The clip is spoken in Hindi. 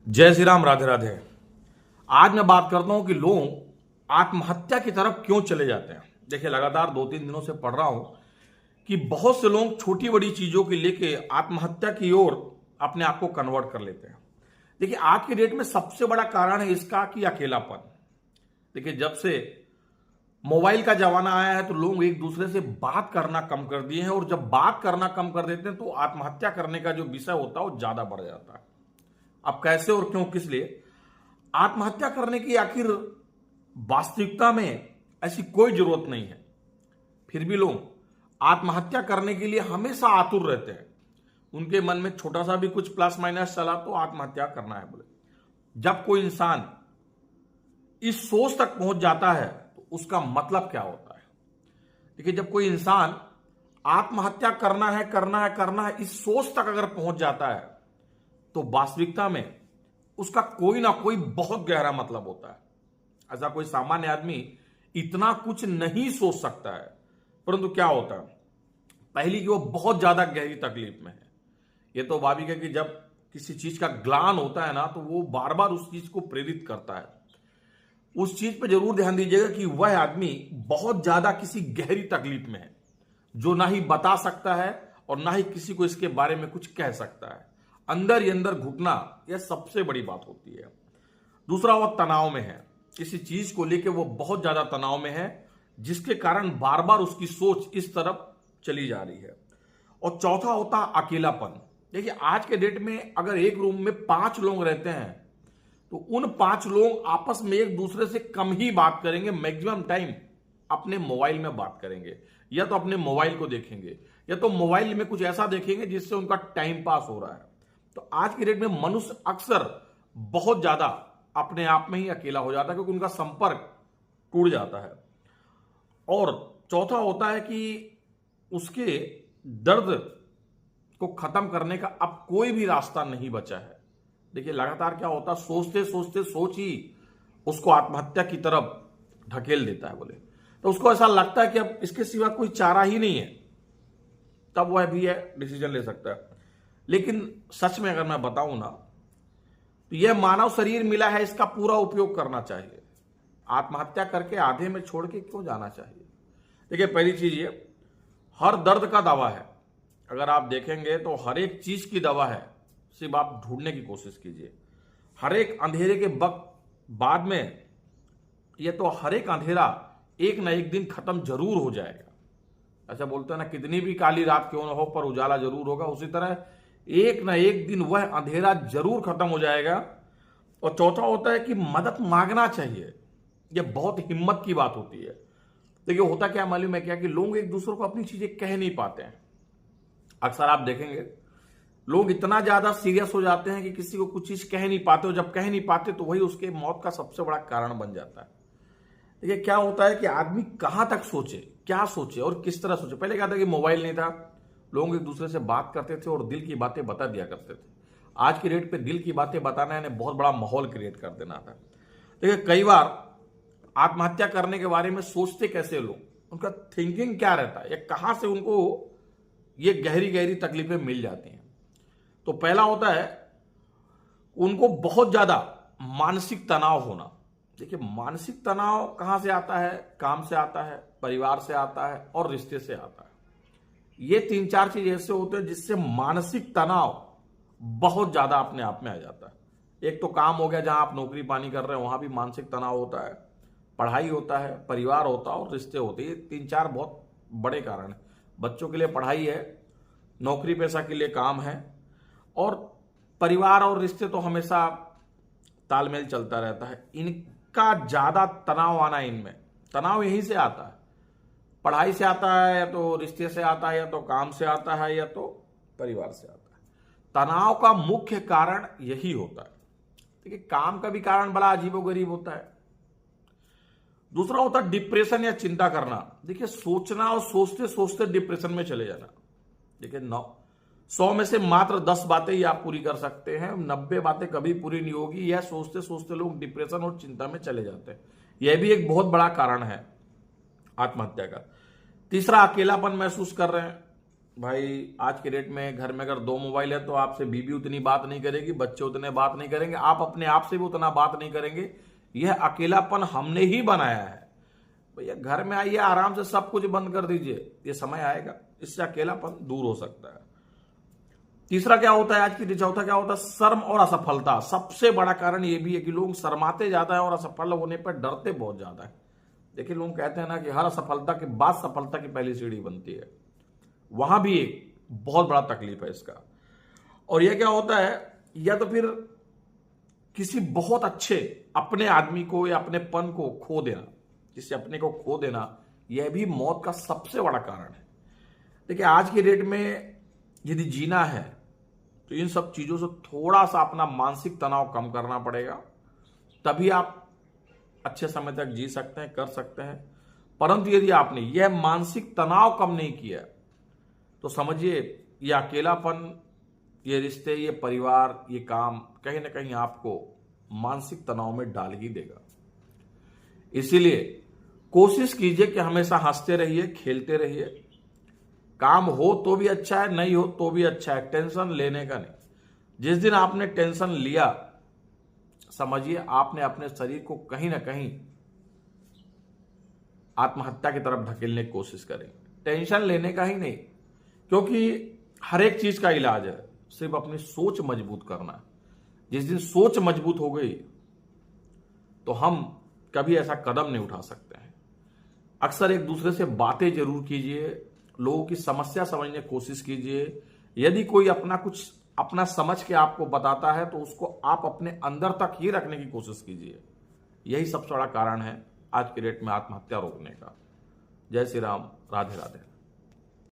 जय श्री राम, राधे राधे। आज मैं बात करता हूं कि लोग आत्महत्या की तरफ क्यों चले जाते हैं। देखिए, लगातार 2-3 दिनों से पढ़ रहा हूं कि बहुत से लोग छोटी बड़ी चीजों को लेके आत्महत्या की ओर अपने आप को कन्वर्ट कर लेते हैं। देखिए, आज की डेट में सबसे बड़ा कारण है इसका कि अकेलापन। देखिए, जब से मोबाइल का जमाना आया है तो लोग एक दूसरे से बात करना कम कर दिए हैं, और जब बात करना कम कर देते हैं तो आत्महत्या करने का जो विषय होता है वो ज्यादा बढ़ जाता है। अब कैसे और क्यों, किस लिए आत्महत्या करने की आखिर वास्तविकता में ऐसी कोई जरूरत नहीं है, फिर भी लोग आत्महत्या करने के लिए हमेशा आतुर रहते हैं। उनके मन में छोटा सा भी कुछ प्लस माइनस चला तो आत्महत्या करना है बोले। जब कोई इंसान इस सोच तक पहुंच जाता है तो उसका मतलब क्या होता है। देखिए, जब कोई इंसान आत्महत्या करना है इस सोच तक अगर पहुंच जाता है तो वास्तविकता में उसका कोई ना कोई बहुत गहरा मतलब होता है। ऐसा कोई सामान्य आदमी इतना कुछ नहीं सोच सकता है, परंतु क्या होता है, पहली कि वो बहुत ज्यादा गहरी तकलीफ में है। ये तो स्वाभाविक है कि जब किसी चीज का ग्लान होता है ना तो वो बार बार उस चीज को प्रेरित करता है। उस चीज पे जरूर ध्यान दीजिएगा कि वह आदमी बहुत ज्यादा किसी गहरी तकलीफ में है, जो ना ही बता सकता है और ना ही किसी को इसके बारे में कुछ कह सकता है। अंदर ही अंदर घुटना, यह सबसे बड़ी बात होती है। दूसरा, वह तनाव में है, किसी चीज को लेकर वो बहुत ज्यादा तनाव में है, जिसके कारण बार बार उसकी सोच इस तरफ चली जा रही है। और चौथा होता है अकेलापन। देखिए, आज के डेट में अगर एक रूम में 5 लोग रहते हैं तो उन 5 लोग आपस में एक दूसरे से कम ही बात करेंगे। मैक्सिमम टाइम अपने मोबाइल में बात करेंगे, या तो अपने मोबाइल को देखेंगे, या तो मोबाइल में कुछ ऐसा देखेंगे जिससे उनका टाइम पास हो रहा है। तो आज की डेट में मनुष्य अक्सर बहुत ज्यादा अपने आप में ही अकेला हो जाता है, क्योंकि उनका संपर्क टूट जाता है। और चौथा होता है कि उसके दर्द को खत्म करने का अब कोई भी रास्ता नहीं बचा है। देखिए, लगातार क्या होता है, सोचते सोचते सोच ही उसको आत्महत्या की तरफ ढकेल देता है बोले। तो उसको ऐसा लगता है कि अब इसके सिवा कोई चारा ही नहीं है, तब वह भी है डिसीजन ले सकता है। लेकिन सच में अगर मैं बताऊं ना, तो यह मानव शरीर मिला है, इसका पूरा उपयोग करना चाहिए। आत्महत्या करके आधे में छोड़ के क्यों जाना चाहिए। देखिए, पहली चीज ये, हर दर्द का दवा है। अगर आप देखेंगे तो हर एक चीज की दवा है, सिर्फ आप ढूंढने की कोशिश कीजिए। हर एक अंधेरे के वक्त बाद में ये तो हर एक अंधेरा एक ना एक दिन खत्म जरूर हो जाएगा। ऐसा बोलते हैं ना, कितनी भी काली रात क्यों ना हो पर उजाला जरूर होगा। उसी तरह एक ना एक दिन वह अंधेरा जरूर खत्म हो जाएगा। और चौथा होता है कि मदद मांगना चाहिए। यह बहुत हिम्मत की बात होती है। देखिए, होता क्या मालूम है क्या, कि लोग एक दूसरे को अपनी चीजें कह नहीं पाते हैं। अक्सर आप देखेंगे लोग इतना ज्यादा सीरियस हो जाते हैं कि किसी को कुछ चीज कह नहीं पाते, और जब कह नहीं पाते तो वही उसके मौत का सबसे बड़ा कारण बन जाता है। देखिए, क्या होता है कि आदमी कहां तक सोचे, क्या सोचे और किस तरह सोचे। पहले क्या था कि मोबाइल नहीं था, लोग एक दूसरे से बात करते थे और दिल की बातें बता दिया करते थे। आज की डेट पे दिल की बातें बताना यानी बहुत बड़ा माहौल क्रिएट कर देना था। देखिए, कई बार आत्महत्या करने के बारे में सोचते कैसे लोग, उनका थिंकिंग क्या रहता है, या कहां से उनको ये गहरी गहरी तकलीफें मिल जाती हैं। तो पहला होता है उनको बहुत ज्यादा मानसिक तनाव होना। देखिए, मानसिक तनाव कहां से आता है, काम से आता है, परिवार से आता है और रिश्ते से आता है। ये 3-4 चीज ऐसे होते हैं जिससे मानसिक तनाव बहुत ज्यादा अपने आप में आ जाता है। एक तो काम हो गया, जहां आप नौकरी पानी कर रहे हैं वहां भी मानसिक तनाव होता है, पढ़ाई होता है, परिवार होता है और रिश्ते होते हैं। ये 3-4 बहुत बड़े कारण है। बच्चों के लिए पढ़ाई है, नौकरी पेशा के लिए काम है, और परिवार और रिश्ते तो हमेशा तालमेल चलता रहता है। इनका ज्यादा तनाव आना, इनमें तनाव यहीं से आता है, पढ़ाई से आता है, या तो रिश्ते से आता है, या तो काम से आता है, या तो परिवार से आता है। तनाव का मुख्य कारण यही होता है। देखिए, काम का भी कारण बड़ा अजीबोगरीब होता है। दूसरा होता है डिप्रेशन या चिंता करना। देखिए, सोचना और सोचते सोचते डिप्रेशन में चले जाना। देखिए, 100 में से मात्र 10 बातें ही आप पूरी कर सकते हैं, 90 बातें कभी पूरी नहीं होगी। यह सोचते सोचते लोग डिप्रेशन और चिंता में चले जाते हैं। यह भी एक बहुत बड़ा कारण है आत्महत्या का। तीसरा, अकेलापन महसूस कर रहे हैं। भाई आज के डेट में घर में अगर 2 मोबाइल है तो आपसे बीवी उतनी बात नहीं करेगी, बच्चे उतने बात नहीं करेंगे, आप अपने आप से भी उतना बात नहीं करेंगे। यह अकेलापन हमने ही बनाया है। भैया घर में आइए, आराम से सब कुछ बंद कर दीजिए, ये समय आएगा इससे अकेलापन दूर हो सकता है। तीसरा क्या होता है, आज की चौथा क्या होता है, शर्म और असफलता। सबसे बड़ा कारण ये भी है कि लोग शर्माते ज्यादा है और असफल होने पर डरते बहुत ज्यादा है। देखिए लोग कहते हैं ना कि हर असफलता के बाद सफलता की पहली सीढ़ी बनती है, वहां भी एक बहुत बड़ा तकलीफ है इसका। और यह क्या होता है, या तो फिर किसी बहुत अच्छे अपने आदमी को या अपने पन को खो देना, किसी अपने को खो देना, यह भी मौत का सबसे बड़ा कारण है। देखिए आज की डेट में यदि जीना है तो इन सब चीजों से थोड़ा सा अपना मानसिक तनाव कम करना पड़ेगा, तभी आप अच्छे समय तक जी सकते हैं, कर सकते हैं। परंतु यदि आपने यह मानसिक तनाव कम नहीं किया तो समझिए यह अकेलापन, ये रिश्ते, ये परिवार, ये काम कहीं ना कहीं आपको मानसिक तनाव में डाल ही देगा। इसीलिए कोशिश कीजिए कि हमेशा हंसते रहिए, खेलते रहिए। काम हो तो भी अच्छा है, नहीं हो तो भी अच्छा है, टेंशन लेने का नहीं। जिस दिन आपने टेंशन लिया, समझिए आपने अपने शरीर को कहीं ना कहीं आत्महत्या की तरफ ढकेलने की कोशिश करें। टेंशन लेने का ही नहीं, क्योंकि हर एक चीज का इलाज है, सिर्फ अपनी सोच मजबूत करना है। जिस दिन सोच मजबूत हो गई तो हम कभी ऐसा कदम नहीं उठा सकते हैं। अक्सर एक दूसरे से बातें जरूर कीजिए, लोगों की समस्या समझने की कोशिश कीजिए। यदि कोई अपना समझ के आपको बताता है तो उसको आप अपने अंदर तक ही रखने की कोशिश कीजिए। यही सबसे बड़ा कारण है आज के डेट में आत्महत्या रोकने का। जय श्री राम, राधे राधे।